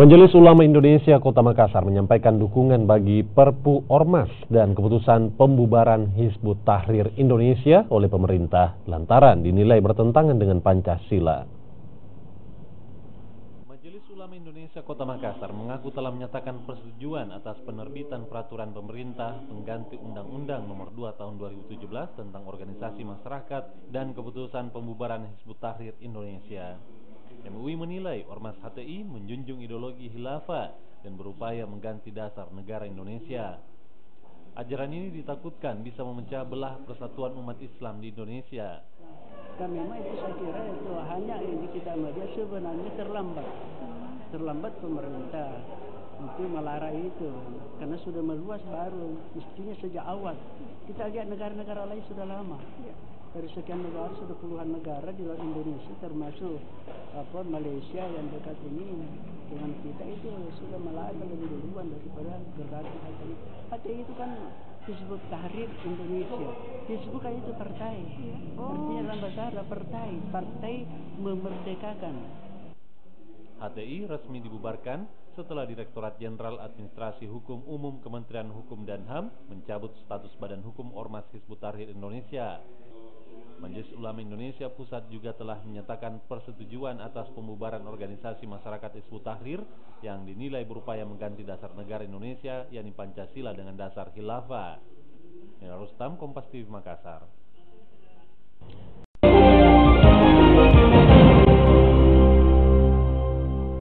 Majelis Ulama Indonesia Kota Makassar menyampaikan dukungan bagi Perpu Ormas dan keputusan pembubaran Hizbut Tahrir Indonesia oleh pemerintah lantaran dinilai bertentangan dengan Pancasila. Majelis Ulama Indonesia Kota Makassar mengaku telah menyatakan persetujuan atas penerbitan peraturan pemerintah pengganti Undang-Undang Nomor 2 Tahun 2017 tentang organisasi masyarakat dan keputusan pembubaran Hizbut Tahrir Indonesia. MUI menilai Ormas HTI menjunjung ideologi khilafah dan berupaya mengganti dasar negara Indonesia. Ajaran ini ditakutkan bisa memecah belah persatuan umat Islam di Indonesia. Dan memang itu saya kira itu hanya ini kita melihat sebenarnya terlambat pemerintah untuk melarang itu karena sudah meluas baru mestinya sejak awal. Kita lihat negara-negara lain sudah lama. Dari sekian negara, sudah puluhan negara di luar Indonesia, termasuk Malaysia yang dekat ini dengan kita itu sudah melarang lebih duluan daripada gerakan HTI. HTI itu kan Hizbut Tahrir Indonesia. Hizbut kan itu partai. Artinya dalam bahasa Arab partai memerdekakan. HTI resmi dibubarkan setelah Direktorat Jenderal Administrasi Hukum Umum Kementerian Hukum dan HAM mencabut status Badan Hukum Ormas Hizbut Tahrir Indonesia. Majelis Ulama Indonesia Pusat juga telah menyatakan persetujuan atas pembubaran organisasi masyarakat Hizbut Tahrir yang dinilai berupaya mengganti dasar negara Indonesia, yakni Pancasila dengan dasar khilafah. Rustam, Kompas TV, Makassar.